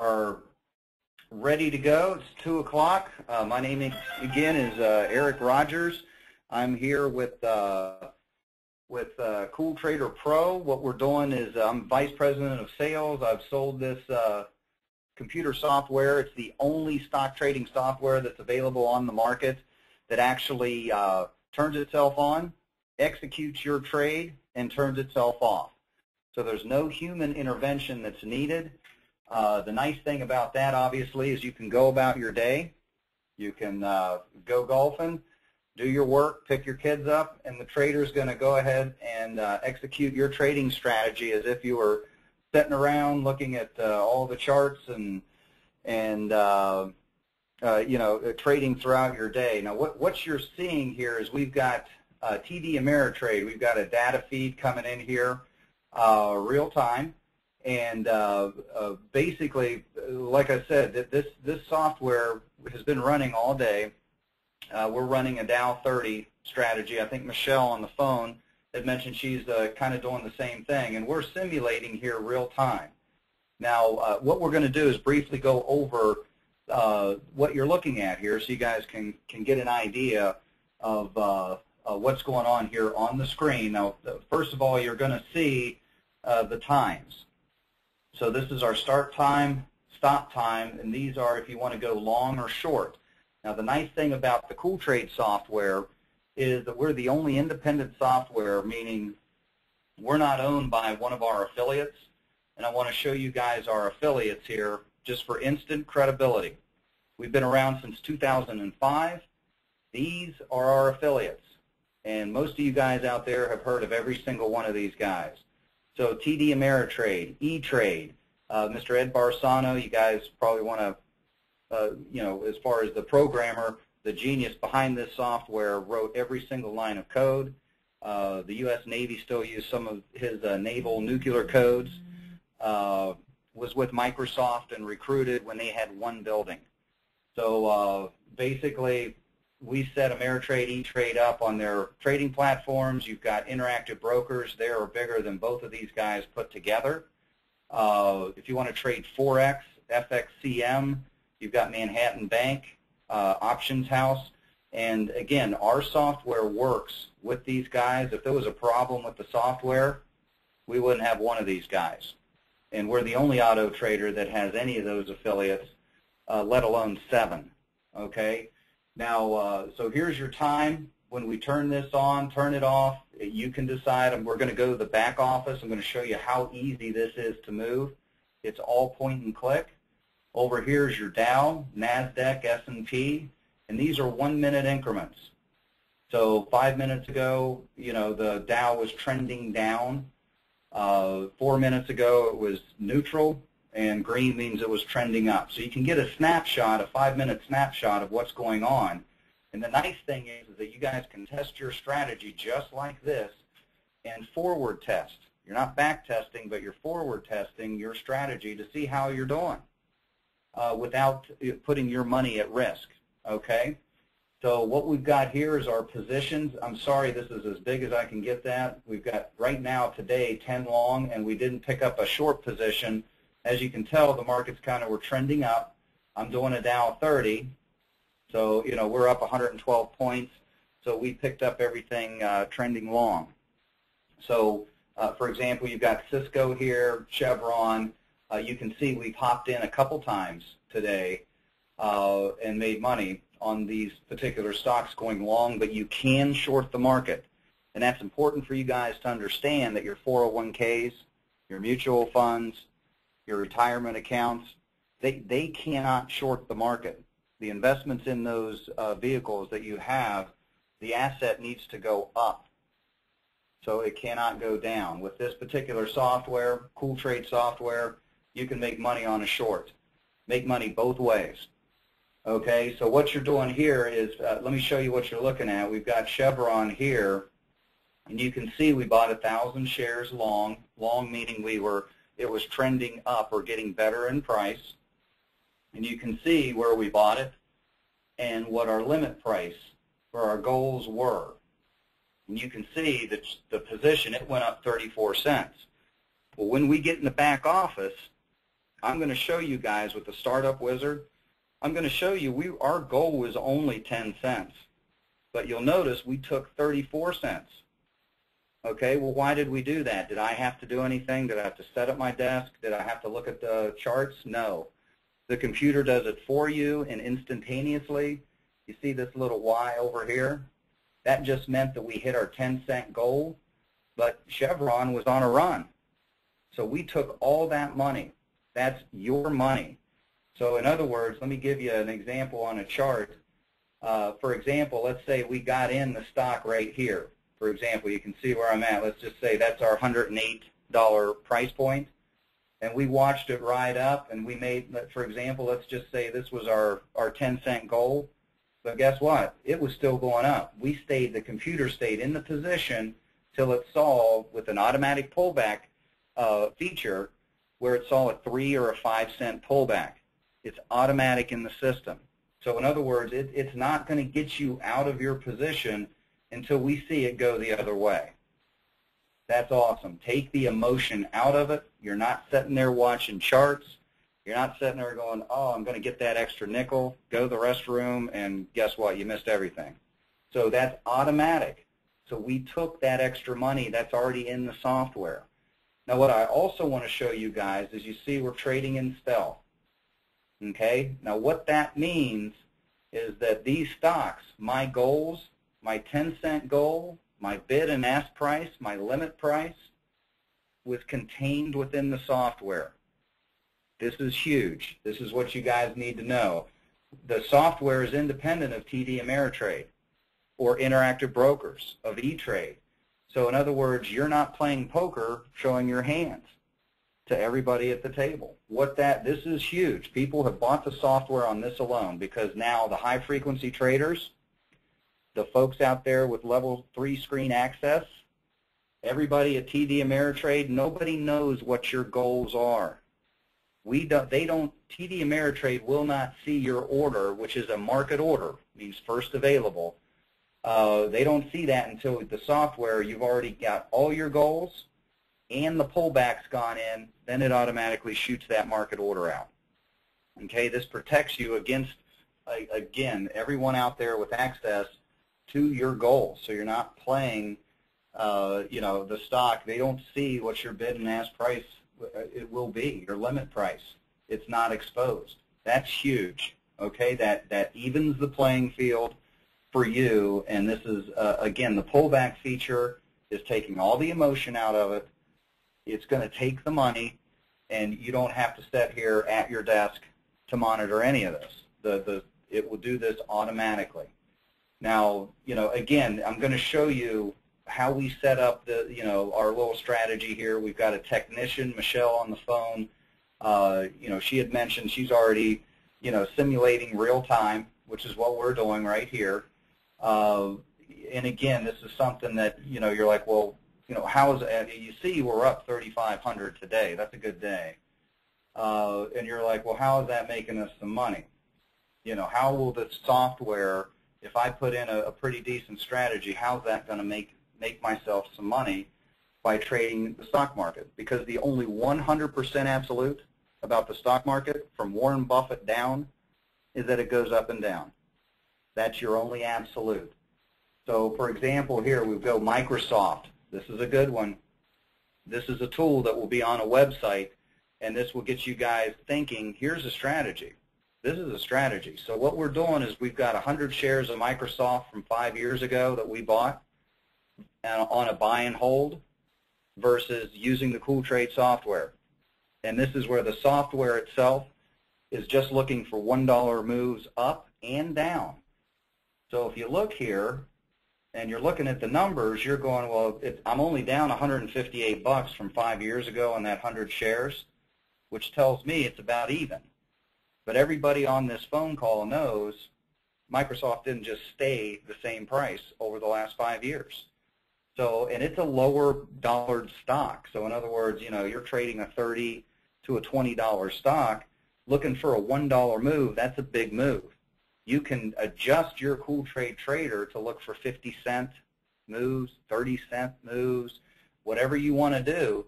are ready to go. It's 2 o'clock. My name again is Eric Rogers. I'm here with Cool Trader Pro. What we're doing is I'm Vice President of Sales. I've sold this computer software. It's the only stock trading software that's available on the market that actually turns itself on, executes your trade, and turns itself off. So there's no human intervention that's needed. The nice thing about that, obviously, is you can go about your day. You can go golfing, do your work, pick your kids up, and the trader's going to go ahead and execute your trading strategy as if you were sitting around looking at all the charts and you know, trading throughout your day. Now, what you're seeing here is we've got TD Ameritrade. We've got a data feed coming in here real time. And basically, like I said, this software has been running all day. We're running a Dow 30 strategy. I think Michelle on the phone had mentioned she's kind of doing the same thing, and we're simulating here real time. Now, what we're going to do is briefly go over what you're looking at here, so you guys can get an idea of what's going on here on the screen. Now, first of all, you're going to see the times. So this is our start time, stop time, and these are if you want to go long or short. Now, the nice thing about the Cool Trade software is that we're the only independent software, meaning we're not owned by one of our affiliates. And I want to show you guys our affiliates here just for instant credibility. We've been around since 2005. These are our affiliates. And most of you guys out there have heard of every single one of these guys. So TD Ameritrade, E-Trade, Mr. Ed Barsano, you guys probably want to, you know, as far as the programmer, the genius behind this software wrote every single line of code. The U.S. Navy still uses some of his naval nuclear codes. Was with Microsoft and recruited when they had one building. So basically, we set Ameritrade, E-Trade up on their trading platforms. You've got Interactive Brokers. They are bigger than both of these guys put together. If you want to trade Forex, FXCM, you've got Manhattan Bank, Options House. And again, our software works with these guys. If there was a problem with the software, we wouldn't have one of these guys. And we're the only auto trader that has any of those affiliates, let alone 7. Okay? Now, so here's your time. When we turn this on, turn it off, you can decide. And we're going to go to the back office. I'm going to show you how easy this is to move. It's all point and click. Over here is your Dow, NASDAQ, S&P, and these are 1-minute increments. So 5 minutes ago, you know, the Dow was trending down. 4 minutes ago, it was neutral, and green means it was trending up. So you can get a snapshot, a 5-minute snapshot of what's going on. And the nice thing is that you guys can test your strategy just like this and forward test. You're not back testing, but you're forward testing your strategy to see how you're doing without putting your money at risk. Okay? So what we've got here is our positions. I'm sorry, this is as big as I can get that. We've got right now today 10 long, and we didn't pick up a short position. As you can tell, the markets kind of were trending up. I'm doing a Dow 30, so you know we're up 112 points. So we picked up everything trending long. So, for example, you've got Cisco here, Chevron. You can see we've hopped in a couple times today and made money on these particular stocks going long, but you can short the market. And that's important for you guys to understand that your 401ks, your mutual funds, your retirement accounts, they cannot short the market. The investments in those vehicles that you have, the asset needs to go up. So it cannot go down. With this particular software, Cool Trade software, you can make money on a short. Make money both ways. Okay, so what you're doing here is, let me show you what you're looking at. We've got Chevron here, and you can see we bought 1,000 shares long. Long meaning it was trending up or getting better in price. And you can see where we bought it and what our limit price for our goals were. And you can see that the position, it went up 34 cents. Well, when we get in the back office, I'm going to show you guys with the Startup Wizard, I'm going to show you our goal was only 10 cents. But you'll notice we took 34 cents. Okay, well, why did we do that? Did I have to do anything? Did I have to set up my desk? Did I have to look at the charts? No. The computer does it for you and instantaneously. You see this little Y over here? That just meant that we hit our 10-cent goal, but Chevron was on a run. So we took all that money. That's your money. So in other words, let me give you an example on a chart. For example, let's say we got in the stock right here. For example, you can see where I'm at. Let's just say that's our $108 price point. And we watched it ride up, and we made, for example, let's just say this was our 10-cent goal. But guess what? It was still going up. The computer stayed in the position till it saw, with an automatic pullback feature, where it saw a 3 or a 5 cent pullback. It's automatic in the system. So in other words, it's not going to get you out of your position until we see it go the other way. That's awesome. Take the emotion out of it. You're not sitting there watching charts. You're not sitting there going, oh, I'm going to get that extra nickel, go to the restroom, and guess what? You missed everything. So that's automatic. So we took that extra money that's already in the software. Now what I also want to show you guys is you see we're trading in stealth. Okay? Now what that means is that these stocks, my goals, my 10-cent goal, my bid and ask price, my limit price, was contained within the software. This is huge. This is what you guys need to know. The software is independent of TD Ameritrade or Interactive Brokers, of E-Trade. So in other words, you're not playing poker showing your hands to everybody at the table. This is huge. People have bought the software on this alone because now the high-frequency traders, the folks out there with level 3 screen access, everybody at TD Ameritrade, nobody knows what your goals are. TD Ameritrade will not see your order, which is a market order, means first available. They don't see that until the software, you've already got all your goals and the pullback's gone in, then it automatically shoots that market order out. Okay, this protects you against, again, everyone out there with access to your goals. So you're not playing, the stock. They don't see what your bid and ask price it will be, your limit price. It's not exposed. That's huge. Okay, that evens the playing field for you. And this is, again, the pullback feature is taking all the emotion out of it. It's going to take the money, and you don't have to sit here at your desk to monitor any of this. It will do this automatically. Now, again, I'm going to show you how we set up our little strategy here. We've got a technician, Michelle, on the phone. She had mentioned she's already, simulating real time, which is what we're doing right here. And again, this is something that, you're like, well, how is it? You see we're up 3,500 today. That's a good day. And you're like, well, how is that making us some money? How will the software, if I put in a pretty decent strategy, how's that going to make myself some money by trading the stock market? Because the only 100% absolute about the stock market, from Warren Buffett down, is that it goes up and down. That's your only absolute. So, for example, here we go Microsoft. This is a good one. This is a tool that will be on a website, and this will get you guys thinking, here's a strategy. This is a strategy. So what we're doing is we've got 100 shares of Microsoft from 5 years ago that we bought on a buy and hold versus using the Cool Trade software. And this is where the software itself is just looking for $1 moves up and down. So if you look here and you're looking at the numbers, you're going, well, I'm only down 158 bucks from 5 years ago on that 100 shares, which tells me it's about even. But everybody on this phone call knows Microsoft didn't just stay the same price over the last 5 years. So, and it's a lower dollared stock. So in other words, you're trading a $30 to a $20 stock, looking for a $1 move. That's a big move. You can adjust your Cool Trade Trader to look for 50-cent moves, 30-cent moves, whatever you want to do.